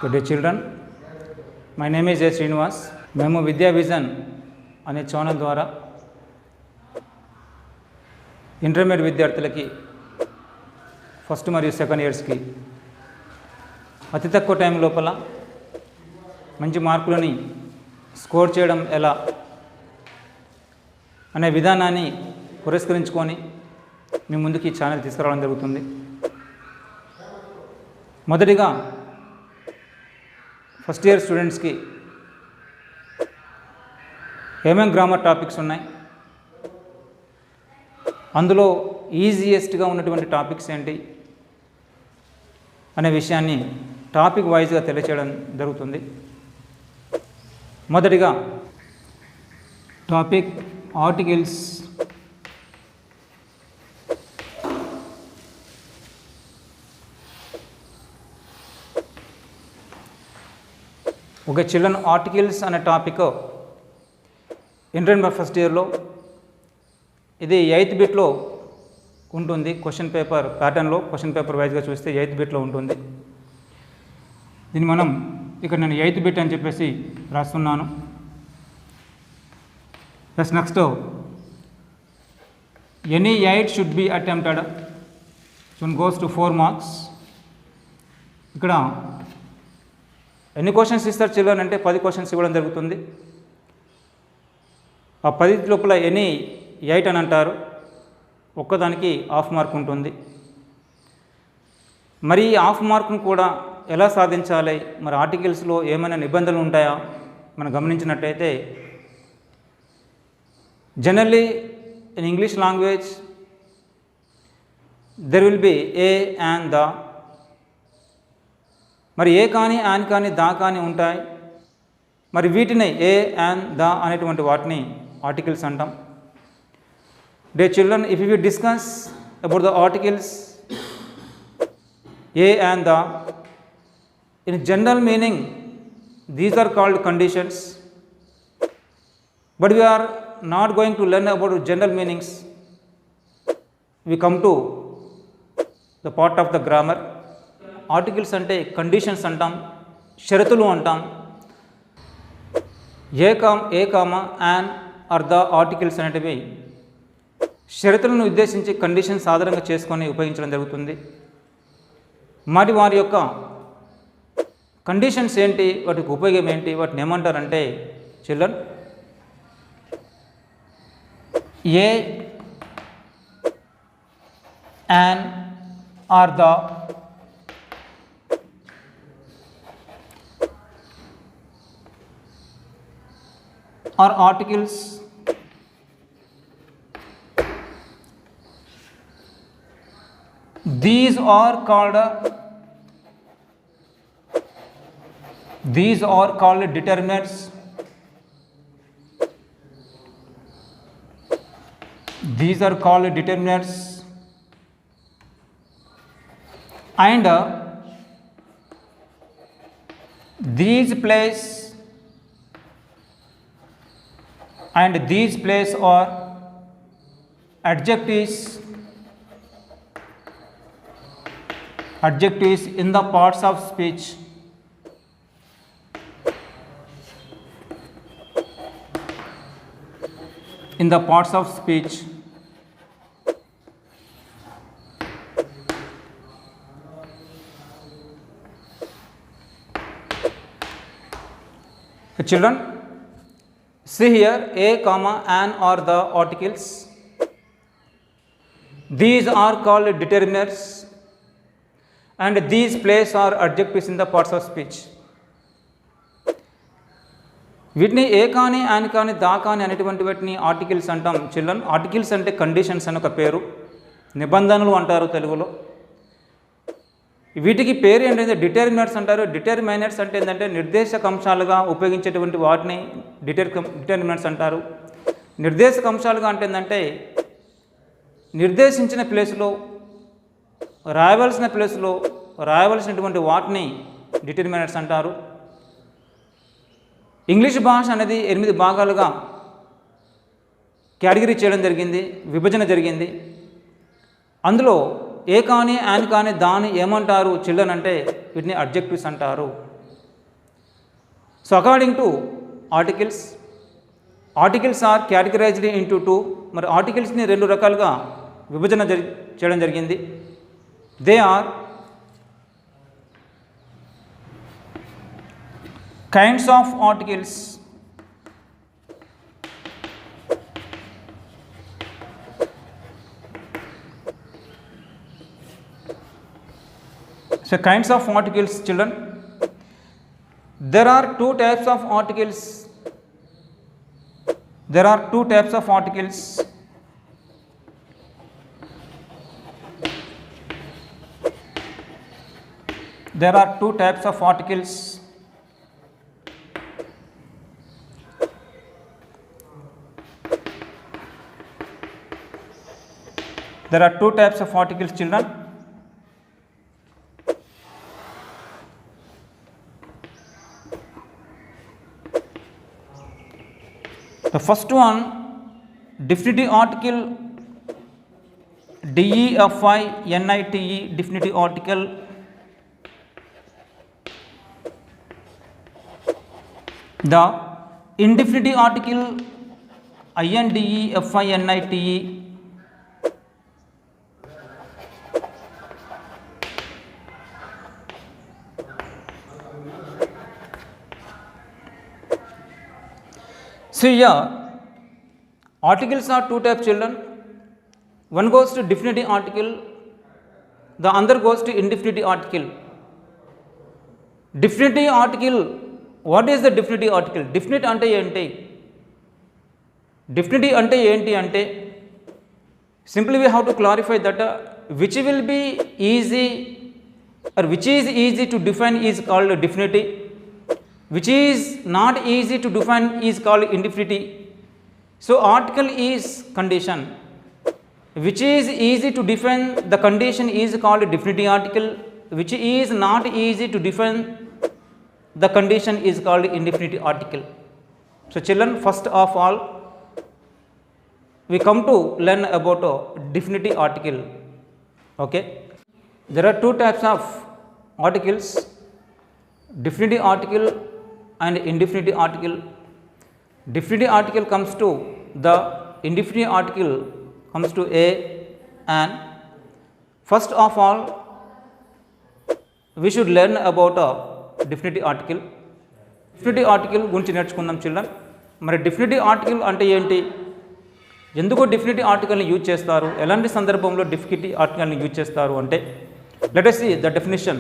Good day children, my name is J. Srinivas. మేము విద్యా vision అనే ఛానల్ ద్వారా ఇంటర్మీడియట్ విద్యార్థులకి ఫస్ట్ మరియు సెకండ్ ఇయర్స్కి అతి తక్కువ టైం లోపల మంచి మార్కులని స్కోర్ చేయడం ఎలా అనే విధానాన్ని పురస్కరించుకొని మీ ముందుకి ఈ ఛానల్ తీసుకురావడం జరుగుతుంది. మొదటిగా ఫస్ట్ ఇయర్ స్టూడెంట్స్కి ఏమేం గ్రామర్ టాపిక్స్ ఉన్నాయి, అందులో ఈజియెస్ట్గా ఉన్నటువంటి టాపిక్స్ ఏంటి అనే విషయాన్ని టాపిక్ వైజ్గా తెలియచేయడం జరుగుతుంది. మొదటిగా topic articles. Okay children, articles అనే టాపిక్ ఇంటర్మీడియట్ ఫస్ట్ ఇయర్లో ఇది 8th బిట్లో ఉంటుంది. క్వశ్చన్ పేపర్ ప్యాటర్న్లో క్వశ్చన్ పేపర్ వైజ్గా చూస్తే 8th బిట్లో ఉంటుంది. దీన్ని మనం ఇక్కడ నేను 8th బిట్ అని చెప్పేసి రాస్తున్నాను. Plus next any 8 should be attempted, so goes to 4 marks. ఇక్కడ ఎన్ని క్వశ్చన్స్ ఇస్తారు చిల్డ్రన్ అంటే 10 క్వశ్చన్స్ ఇవ్వడం జరుగుతుంది. ఆ 10 లోపల ఎనీ 8 అని అంటారు, ఒక్కదానికి హాఫ్ మార్క్ ఉంటుంది. మరి ఈ హాఫ్ మార్క్ను కూడా ఎలా సాధించాలి, మరి ఆర్టికల్స్లో ఏమైనా నిబంధనలు ఉంటాయా మనం గమనించినట్టయితే, generally in English language there will be A and the. మరి ఏ కానీ యాన్ కానీ దా కానీ ఉంటాయి. మరి వీటిని ఏ అండ్ ద అనేటువంటి వాటిని ఆర్టికల్స్ అంటాం. Dear children, if you discuss about the articles a and the, in general meaning these are called conditions, but we are not going to learn about general meanings. We come to the part of the grammar. Articles అంటే conditions అంటాం, షరతులు అంటాం. A comma and are the articles అనేటివి షరతులను ఉద్దేశించి conditions ఆధారంగా చేసుకొని ఉపయోగించడం జరుగుతుంది. మరి వారి యొక్క కండిషన్స్ ఏంటి, వాటికి ఉపయోగం ఏంటి, వాటిని ఏమంటారంటే children, a and are the are articles these are called determinants. These are called determinants, and these place are adjectives in the parts of speech. In the parts of speech. Children, see here, a comma and are the articles. These are called determinants, and these place are adjectives in the parts of speech. వీటిని ఏ కానీ an కానీ దా కానీ అనేటువంటి వాటిని articles అంటాం children. Articles అంటే conditions అని ఒక పేరు, నిబంధనలు అంటారు తెలుగులో. వీటికి పేరు ఏంటంటే డిటర్మినర్స్ అంటారు. డిటర్మినర్స్ అంటే ఏంటంటే నిర్దేశక అంశాలుగా ఉపయోగించేటువంటి వాటిని డిటర్మినర్స్ అంటారు. నిర్దేశక అంశాలుగా అంటే ఏంటంటే నిర్దేశించిన ప్లేస్లో రాయవలసినటువంటి వాటిని డిటర్మినర్స్ అంటారు. ఇంగ్లీష్ భాష అనేది 8 భాగాలుగా కేటగిరీ చేయడం జరిగింది, విభజన జరిగింది. అందులో ఏ కానీ యాన్ కానీ దాని ఏమంటారు చిల్డ్రన్ అంటే వీటిని అడ్జెక్టివ్స్ అంటారు. So according to articles, articles are categorized into two. మరి ఆర్టికల్స్ని రెండు రకాలుగా విభజన చేయడం జరిగింది. They are kinds of articles. So kinds of articles, children. There are two types of articles. There are two types of articles. There are two types of articles. There are two types of articles, children. The first one, definitive article, DEFINITE, definitive article. The indefinitive article, INDEFINITE. So here articles are two types, children. One goes to definitive article, the other goes to indefinitive article. Definitive article, what is the definitive article? Definite ante enti? Definitive ante enti ante? Simply we have to clarify that which will be easy or which is easy to define is called definitive. Which is not easy to define is called indefinitive. So article is condition. Which is easy to define, the condition is called definitive article. Which is not easy to define, the condition is called indefinitive article. So children, first of all, we come to learn about a definitive article. Okay, there are two types of articles, definitive article and indefinitive article. Definitive article comes to the indefinitive article comes to A, and first of all we should learn about a definitive article. Definitive article గురించి నేర్చుకుందాం children. మరి definitive article అంటే ఏంటి, ఎందుకు definitive article ని use చేస్తారు, ఎలాంటి సందర్భంలో definitive article ని యూజ్ చేస్తారు అంటే, let us see the definition.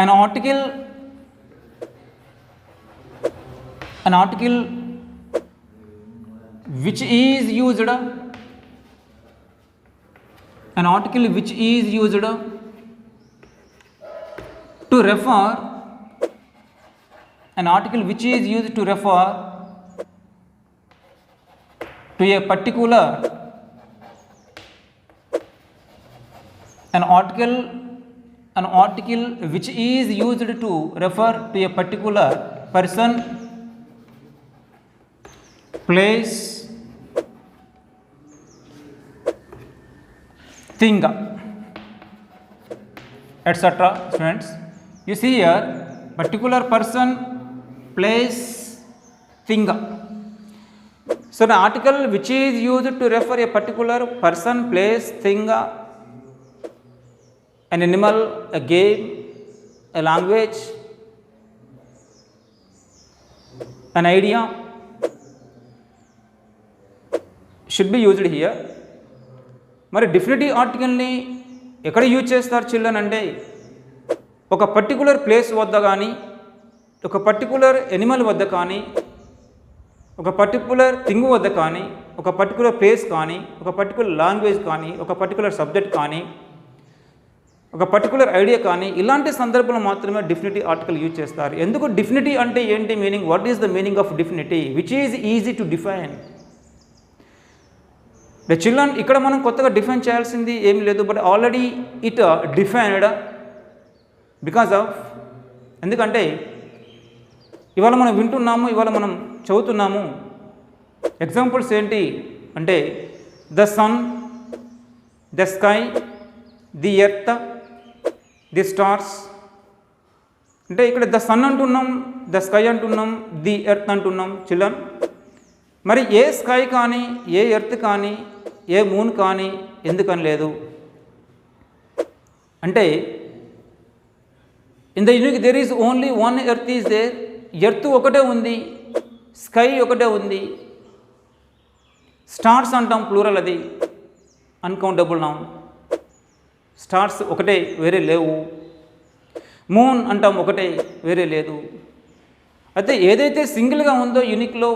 An article which is used, an article which is used to refer, an article which is used to refer to a particular, an article which is used to refer to a particular person, place, thing, etc. Students, you see here particular person, place, thing. So the article which is used to refer a particular person, place, thing, an animal, a game, a language, an idea should be used here. మరి డిఫినిటివ్ ఆర్టికల్ని ఎక్కడ use చేస్తారు children అంటే, ఒక particular place వద్ద కానీ, ఒక particular Animal వద్ద కానీ, ఒక పర్టికులర్ థింగ్ వద్ద కానీ, ఒక పర్టికులర్ ప్లేస్ కానీ, ఒక పర్టికులర్ లాంగ్వేజ్ కానీ, ఒక పర్టికులర్ సబ్జెక్ట్ కానీ, ఒక పర్టికులర్ ఐడియా కానీ, ఇలాంటి సందర్భంలో మాత్రమే డిఫినిటివ్ ఆర్టికల్ యూజ్ చేస్తారు. ఎందుకు డిఫినిటివ్ అంటే ఏంటి meaning, what is the meaning of definitive, which is easy to define. The children, ఇక్కడ మనం కొత్తగా డిఫైన్ చేయాల్సింది ఏమీ లేదు, but already it defined because of, ఎందుకంటే ఇవాళ మనం వింటున్నాము, ఇవాళ మనం చదువుతున్నాము. ఎగ్జాంపుల్స్ ఏంటి అంటే the sun, the sky, the earth, the stars, అంటే ఇక్కడ ద సన్ అంటున్నాం, ద స్కై అంటున్నాం, ది ఎర్త్ అంటున్నాం చిల్డ్రన్. మరి ఏ స్కై కానీ, ఏ ఎర్త్ కానీ, ఏ మూన్ కానీ ఎందుకని లేదు అంటే in the unique there is only one earth is there. Earth ఒకటే ఉంది, స్కై ఒకటే ఉంది. స్టార్స్ అంటాం ప్లూరల్, అది అన్కౌంటబుల్ నౌన్. స్టార్స్ ఒకటే, వేరే లేవు. మూన్ అంటాం ఒకటే, వేరే లేదు. అయితే ఏదైతే సింగిల్గా ఉందో యూనిక్లో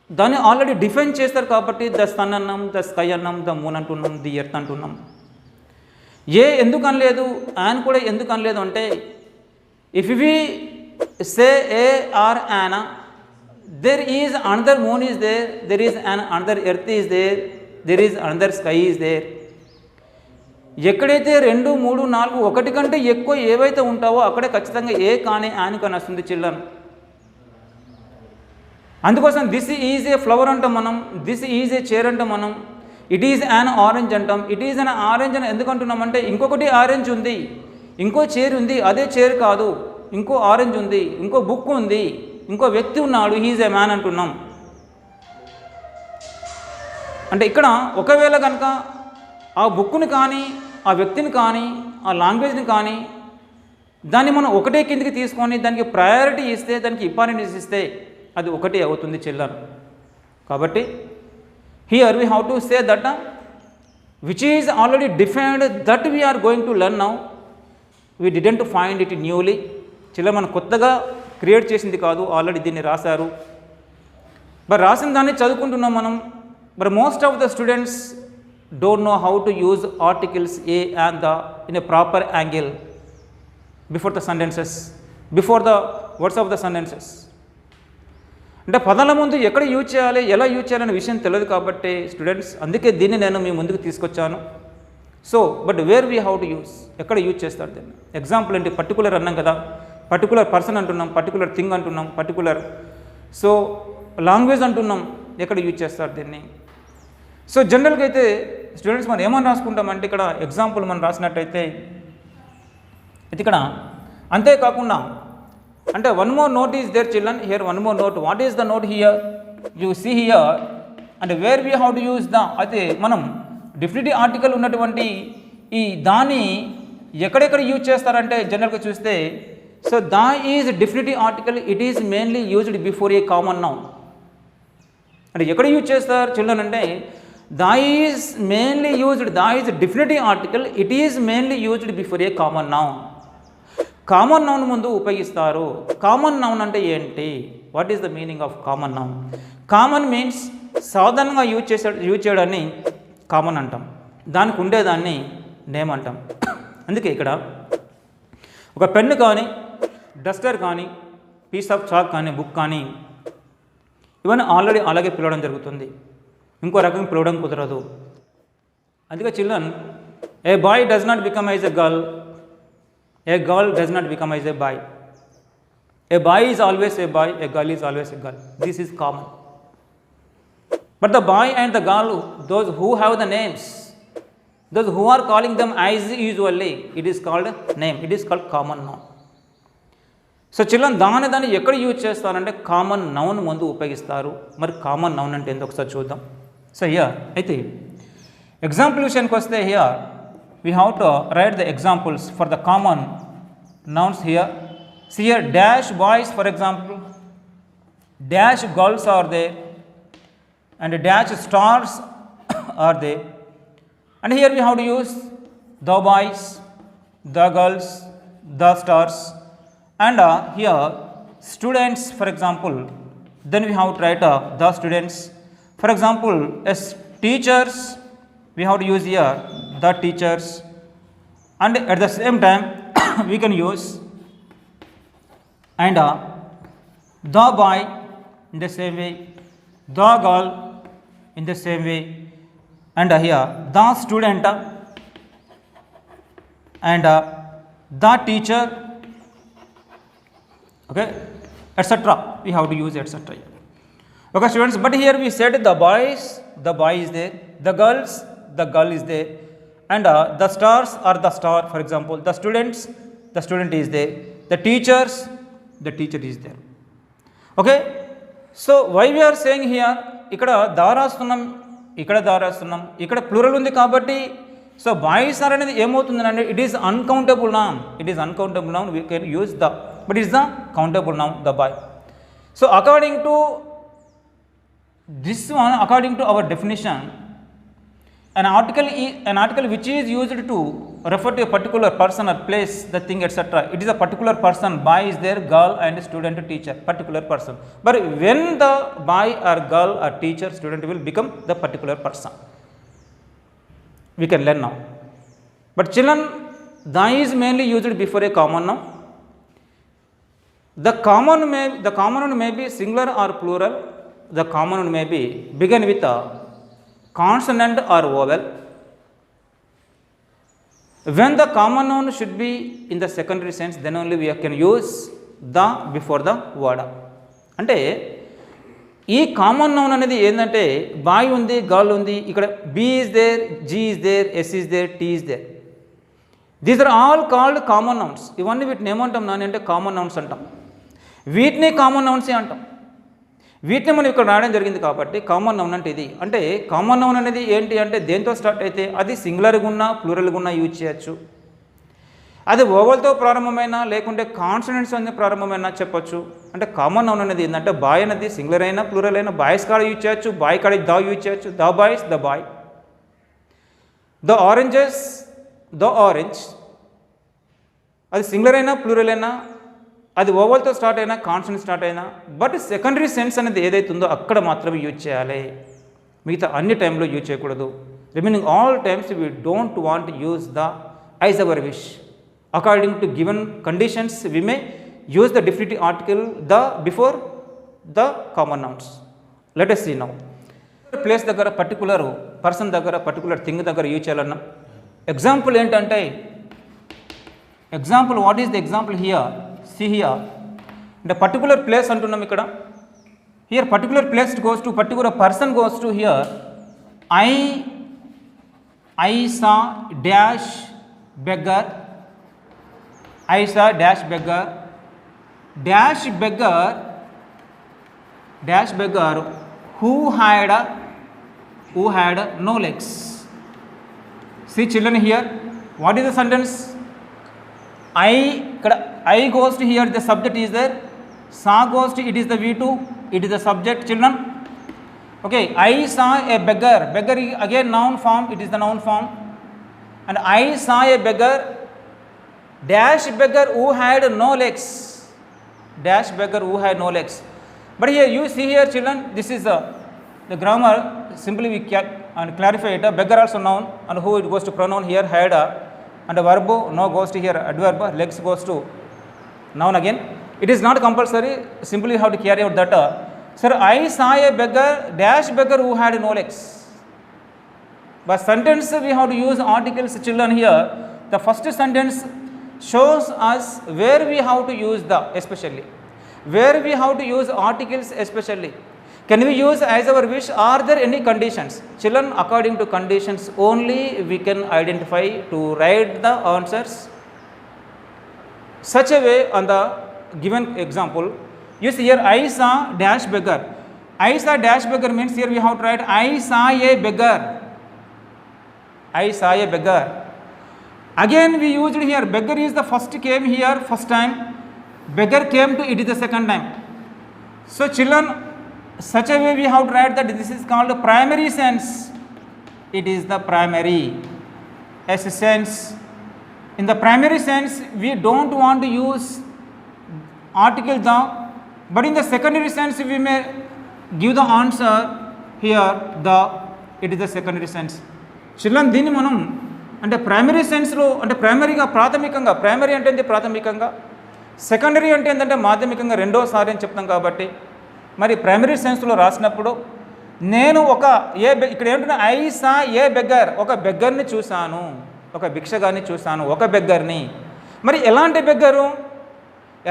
దాన్ని ఆల్రెడీ డిఫైన్ చేస్తారు కాబట్టి ద సన్ అన్నాం, ద స్కై అన్నాం, ద మూన్ అంటున్నాం, ది ఎర్త్ అంటున్నాం. ఏ ఎందుకు అనలేదు, యాన్ కూడా ఎందుకు అనలేదు అంటే if we say a or an, there is another moon is there is an another earth is there is another sky is there. ఎక్కడైతే 2, 3, 4 ఒకటి కంటే ఎక్కువ ఏవైతే ఉంటావో అక్కడే ఖచ్చితంగా ఏ కానీ యాన్ కానీ వస్తుంది చిల్డ్రన్. అందుకోసం దిస్ ఈజ్ ఏ ఫ్లవర్ అంటాం మనం, దిస్ ఈజ్ ఏ చైర్ అంటాం మనం, ఇట్ ఈజ్ యాన్ ఆరెంజ్ అంటాం. ఇట్ ఈజ్ అన్ ఆరెంజ్ అని ఎందుకు అంటున్నామంటే ఇంకొకటి ఆరెంజ్ ఉంది, ఇంకో చైర్ ఉంది, అదే చైర్ కాదు, ఇంకో ఆరెంజ్ ఉంది, ఇంకో బుక్ ఉంది, ఇంకో వ్యక్తి ఉన్నాడు, హీజ్ ఏ మ్యాన్ అంటున్నాం. అంటే ఇక్కడ ఒకవేళ కనుక ఆ బుక్ని కానీ, ఆ వ్యక్తిని కానీ, ఆ లాంగ్వేజ్ని కానీ దాన్ని మనం ఒకటే కిందికి తీసుకొని దానికి ప్రయారిటీ ఇస్తే, దానికి ఇంపార్టెన్స్ ఇస్తే అది ఒకటే అవుతుంది చిల్డ్రన్. కాబట్టి here we have to say that which is already defined that we are going to learn now, we didn't find it newly. Children మనం కొత్తగా క్రియేట్ చేసింది కాదు, ఆల్రెడీ దీన్ని రాశారు. మరి రాసిన దాన్ని చదువుకుంటున్నాం మనం. మరి most of the students don't know how to use articles a and the in a proper angle before the sentences, before the words of the sentences. అంటే పదాల ముందు ఎక్కడ యూజ్ చేయాలి, ఎలా యూజ్ చేయాలనే విషయం తెలియదు కాబట్టి స్టూడెంట్స్, అందుకే దీన్ని నేను మీ ముందుకు తీసుకొచ్చాను. So but where we how to use, ఎక్కడ యూజ్ చేస్తారు దీన్ని. ఎగ్జాంపుల్ ఏంటి, పర్టికులర్ అన్నాం కదా, పర్టికులర్ పర్సన్ అంటున్నాం, పర్టికులర్ థింగ్ అంటున్నాం, పర్టికులర్ సో లాంగ్వేజ్ అంటున్నాం, ఎక్కడ యూజ్ చేస్తారు దీన్ని. సో జనరల్గా అయితే స్టూడెంట్స్ మనం ఏమని రాసుకుంటామంటే ఇక్కడ ఎగ్జాంపుల్ మనం రాసినట్టయితే ఇది ఇక్కడ అంతేకాకుండా అంటే one more note is there children, here one more note. What is the note here, you see here అంటే where we how to use the. అయితే మనం డిఫినిటివ్ ఆర్టికల్ ఉన్నటువంటి ఈ దాన్ని ఎక్కడెక్కడ యూజ్ చేస్తారంటే జనరల్గా చూస్తే so the is definitive article, it is mainly used before a common noun. అంటే ఎక్కడ యూజ్ చేస్తారు చిల్డ్రన్ అంటే the is mainly used, the is definitive article, it is mainly used before a common noun. Common noun ముందు ఉపయోగిస్తారు. Common noun అంటే ఏంటి, what is the meaning of common noun. Common means సాధారణంగా use చేయడాన్ని common అంటాం, దానికి ఉండేదాన్ని name అంటాం. అందుకే ఇక్కడ ఒక పెన్ను కానీ, డస్టర్ కానీ, పీస్ ఆఫ్ చాక్ కానీ, బుక్ కానీ ఇవన్నీ ఆల్రెడీ అలాగే పిలవడం జరుగుతుంది, ఇంకో రకంగా పిలవడం కుదరదు. అందుకే children, a boy does not become as a girl, a girl does not become as a boy, a boy is always a boy, a girl is always a girl. This is common. But the boy and the girl, those who have the names, those who are calling them as usually, it is called name, it is called common noun. So children దాన్ని ఎక్కడ use చేస్తారంటే common noun ముందు ఉపయోగిస్తారు. మరి common noun అంటే ఏందో ఒకసారి చూద్దాం. సో హియర్ అయితే ఎగ్జాంపుల్ విషయానికి వస్తే here we have to write the examples for the common nouns here. So here dash boys for example, dash girls are they and dash stars are they. And here we have to use the boys, the girls, the stars, and here students for example, then we have to write the students. For example, as teachers we have to use here the teachers, and at the same time we can use and the boy in the same way, the girl in the same way, and here the student and the teacher, okay, etc. We have to use etc. Okay students, but here we said the boys, the boy is there, the girls, the girl is there, and the stars are the star for example, the students, the student is there, the teachers, the teacher is there. Okay, so why we are saying here, ఇక్కడ దా రాస్తున్నాం, ఇక్కడ దా రాస్తున్నాం, ఇక్కడ plural ఉంది కాబట్టి so boys are అనేది ఏమవుతుందంటే it is uncountable noun, it is uncountable noun, we can use the, but it's the countable noun, the boy. So according to this one, according to our definition, an article which is used to refer to a particular person or place, the thing, etc. It is a particular person. Boy is there, girl and student, teacher, particular person. But when the boy or girl or teacher, student will become the particular person, we can learn now. But children, the is mainly used before a common noun. The common noun may be singular or plural. The common noun may be begin with a consonant or vowel. When the common noun should be in the secondary sense, then only we can use the before the word. అంటే ఈ common noun అనేది ఏంటంటే bye ఉంది, girl ఉంది, ఇక్కడ B is there, G is there, S is there, T is there. These are all called common nouns. ఇవన్నీ వీటిని ఏమంటాం నాని అంటే కామన్ నౌన్స్ అంటాం. వీటిని కామన్ నౌన్సే అంటాం. వీటిని మనం ఇక్కడ రాయడం జరిగింది కాబట్టి కామన్ నౌన్ అంటే ఇది. అంటే కామన్ నౌన్ అనేది ఏంటి అంటే దేంతో స్టార్ట్ అయితే అది సింగులర్గా ఉన్నా ప్లూరల్గా ఉన్నా యూజ్ చేయొచ్చు. అది ఓవల్తో ప్రారంభమైనా లేకుంటే కాన్సనెంట్స్ అనేది ప్రారంభమైనా చెప్పొచ్చు. అంటే కామన్ నౌన్ అనేది ఏంటంటే బాయ్ అనేది సింగులర్ అయినా ప్లూరల్ అయినా బాయ్స్ కాడ యూజ్ చేయొచ్చు, బాయ్ కాడ ద యూజ్ చేయొచ్చు. The boys, the boy. The oranges, the orange, అది సింగులర్ అయినా ప్లూరల్ అయినా, అది ఓవల్తో స్టార్ట్ అయినా కాన్సనెంట్ స్టార్ట్ అయినా, బట్ సెకండరీ సెన్స్ అనేది ఏదైతే ఉందో అక్కడ మాత్రమే యూజ్ చేయాలి, మిగతా అన్ని టైంలో యూజ్ చేయకూడదు. Remaining all times we don't want use the as our wish. According to given conditions we may use the definitive article the before the common nouns. Let us see now. Place దగ్గర particular person దగ్గర particular thing దగ్గర use చేయాలన్నా example ఏంటంటే, example what is the example here? See here, the particular place antunnam ikkada. Here particular place goes to particular person goes to here. I saw dash beggar. I saw dash beggar. Dash beggar. Dash beggar who had no legs. See children here. What is the sentence? I goes to here, the subject is there. Saw goes to, it is the V2, it is the subject, children. Okay, I saw a beggar. Beggar again noun form, it is the noun form. And I saw a beggar, dash beggar who had no legs. Dash beggar who had no legs. But here you see here children, this is the grammar. Simply we and clarify it. Beggar also noun, and who it goes to pronoun here, had and verb, no goes to here adverb, legs goes to noun again. It is not compulsory, simply you have to carry out that. Sir, I saw a beggar, dash beggar who had no legs. But sentence we have to use articles, children here. The first sentence shows us where we have to use the, especially where we have to use articles especially. Can we use as our wish? Are there any conditions? Children, according to conditions only we can identify to write the answers such a way on the given example. You see here, I saw dash beggar. I saw dash beggar means here we have to write I saw a beggar. I saw a beggar. Again we used here, beggar is the first came here first time, beggar came to it is the second time. So children, such a way we have to write that this is called primary sense. It is the primary sense. In the primary sense we don't want to use article the, but in the secondary sense we may give the answer here the, it is the secondary sense. Children, దీన్ని మనం అంటే primary సెన్స్లో అంటే ప్రైమరీగా ప్రాథమికంగా, primary అంటే ఏంటి ప్రాథమికంగా, secondary అంటే ఏంటంటే మాధ్యమికంగా రెండోసారి అని చెప్తాం కాబట్టి మరి ప్రైమరీ సెన్స్లో రాసినప్పుడు నేను ఒక ఇక్కడ ఏంటంటే ఐ సా ఏ బెగ్గర్, ఒక బెగ్గర్ని చూశాను, ఒక భిక్షగాన్ని చూశాను, ఒక బెగ్గర్ని. మరి ఎలాంటి బెగ్గరు,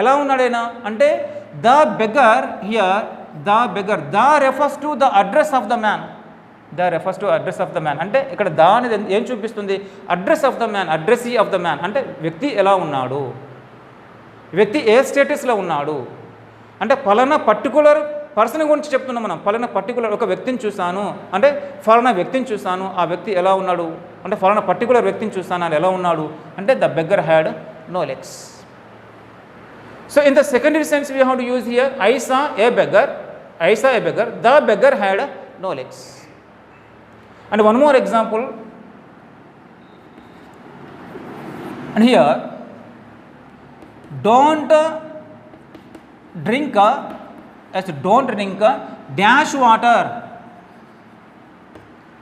ఎలా ఉన్నాడైనా అంటే the beggar here, the beggar, the refers to the address of the man. The refers to address of the man అంటే ఇక్కడ ద అనేది ఏం చూపిస్తుంది? Address of the man, addressee of the man అంటే వ్యక్తి ఎలా ఉన్నాడు. వ్యక్తి ఏ స్టేటస్లో ఉన్నాడు అంటే ఫలానా పర్టికులర్ పర్సన్ గురించి చెప్తున్నాం మనం. ఫలానా పర్టికులర్ ఒక వ్యక్తిని చూశాను అంటే ఫలానా వ్యక్తిని చూశాను, ఆ వ్యక్తి ఎలా ఉన్నాడు అంటే ఫలానా పర్టికులర్ వ్యక్తిని చూశాను అది ఎలా ఉన్నాడు అంటే the beggar had no legs. So in the secondary sense we have to use here I saw a beggar, the beggar had no legs. And one more example, and here don't drink dash water.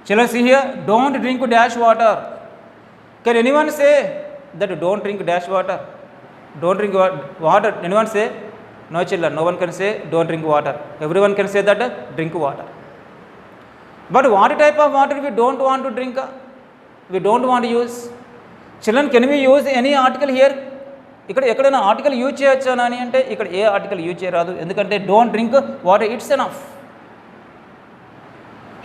Children, see here, don't drink dash water. Can anyone say that don't drink dash water? Don't drink water. Anyone say? No children, no one can say don't drink water. Everyone can say that drink water. But what type of water we don't want to drink? We don't want to use. Children, can we use any article here? ఇక్కడ ఎక్కడైనా article use చేయొచ్చా అని అంటే ఇక్కడ ఏ article use చేయరాదు, ఎందుకంటే don't drink water it's enough.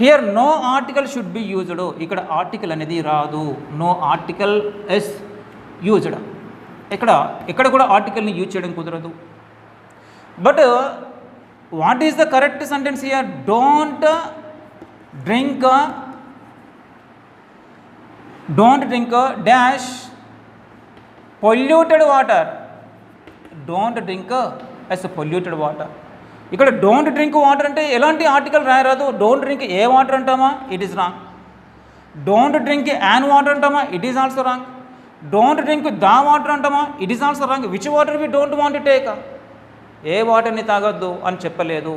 Here no article should be used. ఇక్కడ article అనేది రాదు, నో ఆర్టికల్ ఇస్ యూజ్డ్. ఇక్కడ కూడా ఆర్టికల్ని యూజ్ చేయడం కుదరదు. But what is the correct sentence here? Don't drink dash polluted water. Don't drink as polluted water. ఇక్కడ don't drink water అంటే ఎలాంటి ఆర్టికల్ రాయరాదు. డోంట్ డ్రింక్ ఏ వాటర్ అంటామా, it is wrong. Don't drink an water అంటామా, it is also wrong. Don't drink the water అంటామా, it is also wrong. Which water we don't want to take? ఏ వాటర్ని తాగొద్దు అని చెప్పలేదు,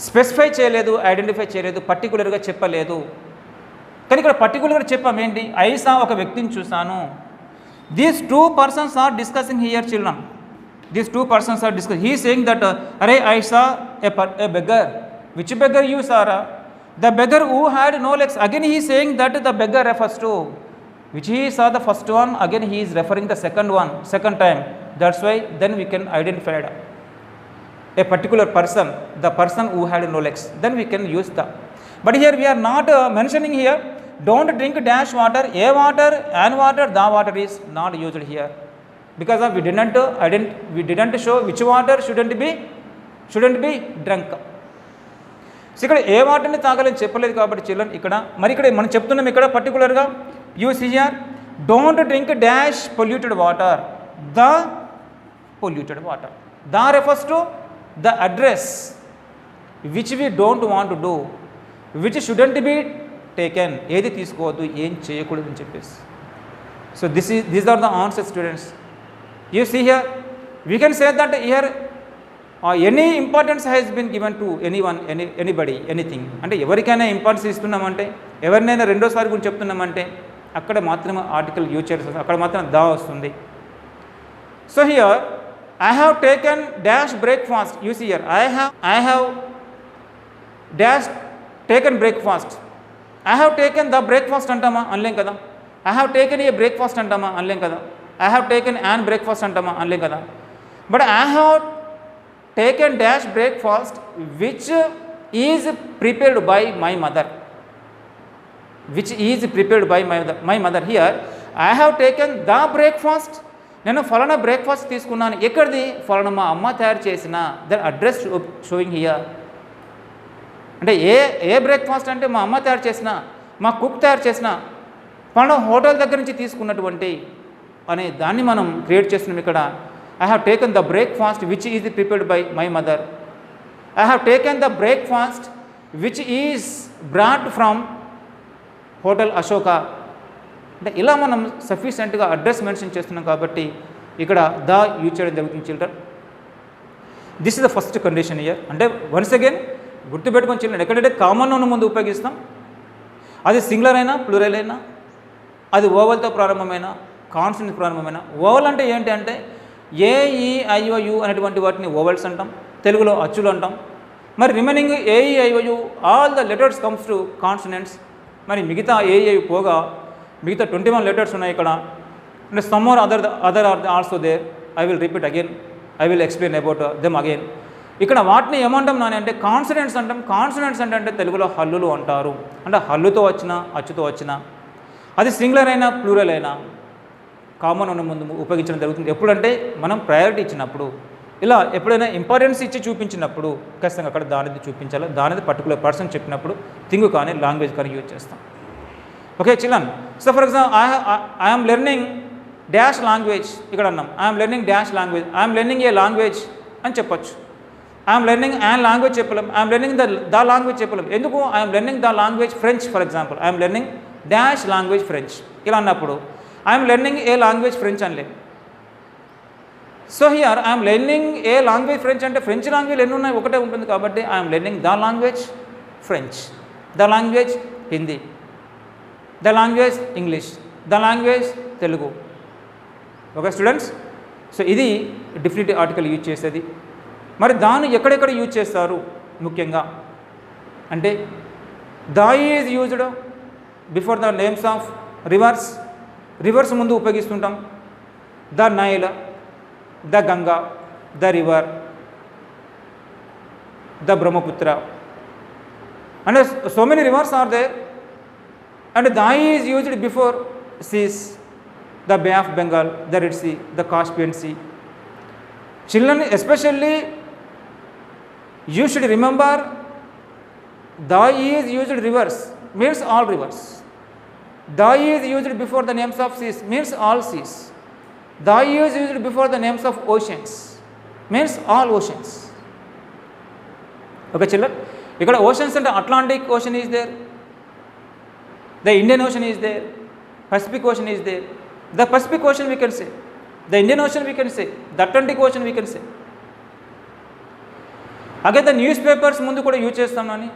specify చేయలేదు, identify చేయలేదు, పర్టికులర్గా చెప్పలేదు. కానీ ఇక్కడ పర్టికులర్గా చెప్పామేంటి? ఐసా ఒక వ్యక్తిని చూశాను. These two persons are discussing here, children. These two persons are discussing. He is saying that, Arey, I saw a beggar. Which beggar you saw? The beggar who had no legs. Again he is saying that the beggar refers to. Which he saw the first one, again he is referring the second time. That's why then we can identify a particular person, the person who had no legs. Then we can use the. But here we are not mentioning here. Don't drink dash water, a water, an water, the water is not used here because of we didn't show which water shouldn't be drunk. So ఇక్కడ ఏ వాటర్ని తాగాలని చెప్పలేదు కాబట్టి children ఇక్కడ మనం చెప్తున్నాం ఇక్కడ పర్టికులర్గా use here don't drink dash polluted water, the polluted water. The refers to the address which we don't want to do, which shouldn't be taken. ఏది తీసుకోవద్దు, ఏం చేయకూడదు అని చెప్పేసి. So these are the answer students. You see here we can say that here any importance has been given to anybody anything. అంటే ఎవరికైనా importance ఇస్తున్నామంటే, ఎవరినైనా రెండోసారి గురించి చెప్తున్నామంటే అక్కడ మాత్రమే ఆర్టికల్ యూజ్ చేయాల్సి వస్తుంది, అక్కడ మాత్రం దా వస్తుంది. So here I have taken dash breakfast. You see here I have dash taken breakfast. I have taken the breakfast అంటామా, అనలేం కదా. I have taken a breakfast అంటామా, అనలేం కదా. I have taken an breakfast అంటామా, అనలేం కదా. But I have taken dash breakfast which is prepared by my mother. My mother. Here I have taken the breakfast. నేను ఫలానా బ్రేక్ఫాస్ట్ తీసుకున్నాను. ఎక్కడిది? ఫలానా మా అమ్మ తయారు చేసిన. That address showing here. అంటే ఏ బ్రేక్ఫాస్ట్ అంటే మా అమ్మ తయారు చేసిన, మా కుక్ తయారు చేసిన, పలానా హోటల్ దగ్గర నుంచి తీసుకున్నటువంటి అనే దాన్ని మనం క్రియేట్ చేస్తున్నాం ఇక్కడ. I have taken the breakfast which is prepared by my mother. I have taken the breakfast which is brought from hotel Ashoka. అంటే ఇలా మనం సఫిషియెంట్గా అడ్రస్ మెన్షన్ చేస్తున్నాం కాబట్టి ఇక్కడ ద యూజ్ చేయడం జరుగుతుంది children. This is the first condition year. అంటే once again గుర్తుపెట్టుకొని చిల్డ్రన్, ఎక్కడంటే కామన్ నౌన్ ముందు ఉపయోగిస్తాం, అది సింగులర్ అయినా ప్లూరల్ అయినా, అది ఓవల్తో ప్రారంభమైన కాన్సనెంట్ ప్రారంభమైన. ఓవల్ అంటే ఏంటి అంటే ఏ, ఈ, ఐ, ఓ, యు అనేటువంటి వాటిని ఓవల్స్ అంటాం, తెలుగులో అచ్చులు అంటాం. మరి remaining A, E, I, O, U all the letters comes to consonants. మరి మిగతా ఏ, ఐ పోగా మిగతా 21 లెటర్స్ ఉన్నాయి ఇక్కడ. అంటే some or other are also there. I will repeat again, I will explain about them again. ఇక్కడ వాటిని ఏమంటాం నాని అంటే కాన్సనెంట్స్ అంటాం. కాన్సనెంట్స్ అంటే తెలుగులో హల్లులు అంటారు. అంటే హల్లుతో వచ్చిన, అచ్చుతో వచ్చిన, అది సింగులర్ అయినా ప్లూరల్ అయినా. కామన్ ఉన్న ముందు ఉపయోగించడం జరుగుతుంది. ఎప్పుడంటే మనం ప్రయారిటీ ఇచ్చినప్పుడు, ఇలా ఎప్పుడైనా ఇంపార్టెన్స్ ఇచ్చి చూపించినప్పుడు ఖచ్చితంగా అక్కడ దానిది చూపించాలి. దానిది పర్టికులర్ పర్సన్ చెప్పినప్పుడు థింగ్ కానీ లాంగ్వేజ్ కానీ యూజ్ చేస్తాం. Okay children, so for example I'm learning dash language, ఇక్కడ అన్నాం I'm learning dash language, I'm learning a language అని చెప్పొచ్చు. ఐఎమ్ లెర్నింగ్ అండ్ లాంగ్వేజ్ చెప్పలేం, ఐఎమ్ లెర్నింగ్ ద లాంగ్వేజ్ చెప్పలేం. ఎందుకు? I'm learning the language French for example, I'm learning dash language French ఇలా అన్నప్పుడు I'm learning a language French అనలేం. So here I'm learning a language French అంటే French language ఎన్ని ఉన్నాయి, ఒకటే ఉంటుంది కాబట్టి I'm learning the language French, the language Hindi, the language English, the language Telugu. Okay students, so ఇది డిఫినిటివ్ ఆర్టికల్ యూజ్ చేసేది. మరి దాన్ని ఎక్కడెక్కడ యూజ్ చేస్తారు ముఖ్యంగా అంటే the is used before the names of rivers, rivers ముందు ఉపయోగిస్తుంటాం. The Nile, the Ganga, the river, the Brahmaputra, అంటే so many rivers are there and the is used before seas, the Bay of Bengal, the Red Sea, the Caspian Sea. Children, especially you should remember the is used reverse means all rivers. The is used before the names of seas means all seas. The is used before the names of oceans means all oceans. Okay children, ikkada oceans ante Atlantic Ocean is there, the Indian Ocean is there, Pacific Ocean is there. The Pacific Ocean we can say, the Indian Ocean we can say, the Atlantic Ocean we can say. Again the newspapers mundu kuda use chestam nani,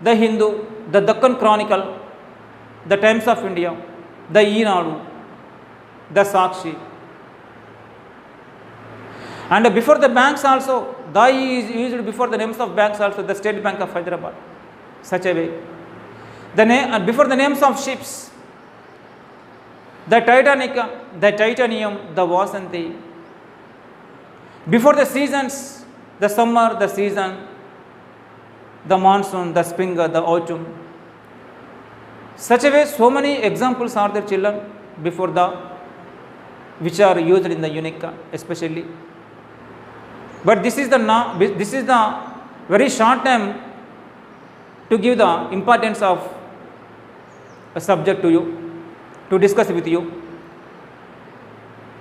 the Hindu, the Deccan Chronicle, the Times of India, the Eenadu, the Sakshi. And before the banks also, the is used before the names of banks also, the State Bank of Hyderabad, such a way. The name before the names of ships, the Titanic, the Titanium, the Vasanti. Before the seasons, the summer, the season, the monsoon, the spring, the autumn. Such a way, so many examples are there children before the, which are used in the unique especially. But this is the very short time to give the importance of a subject to you, to discuss with you.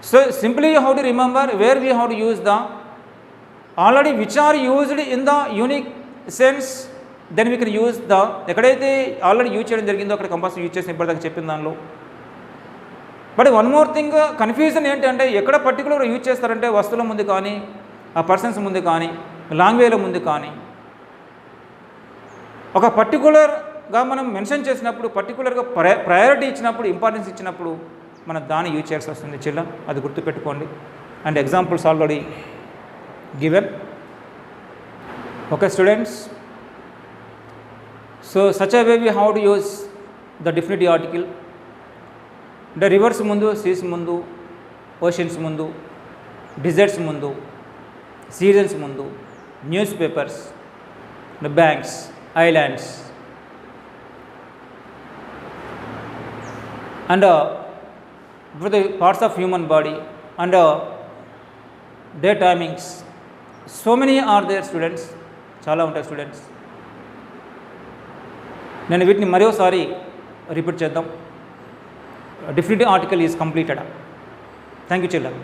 So simply you have to remember where we have to use the already which are used in the unique sense, then we can use the ekkadaithe already use cheyadam jarigindo akkada compulsory use chesi ippadu cheppin danlo. But one more thing confusion ఏంటంటే ఎక్కడ particular use చేస్తారంటే వస్తువుల ముందు కానీ ఆ persons ముందు కానీ లాంగ్వేజ్ల ముందు కానీ ఒక పర్టికులర్గా మనం మెన్షన్ చేసినప్పుడు పర్టికులర్గా ప్రయారిటీ ఇచ్చినప్పుడు ఇంపార్టెన్స్ ఇచ్చినప్పుడు మనం దాన్ని యూజ్ చేయాల్సి వస్తుంది చిల్డ్రన్, అది గుర్తుపెట్టుకోండి. And examples already given. Okay students, so such a way we have to use the definitive article. అంటే రివర్స్ ముందు, సీస్ ముందు, ఓషన్స్ ముందు, డిజర్ట్స్ ముందు, సీజన్స్ ముందు, news papers, banks, islands and for the parts of human body and day timings. So many are there students, చాలా ఉంటాయి students. నేను వీటిని మరోసారి రిపీట్ చేద్దాం. Definitive article is completed. Thank you children.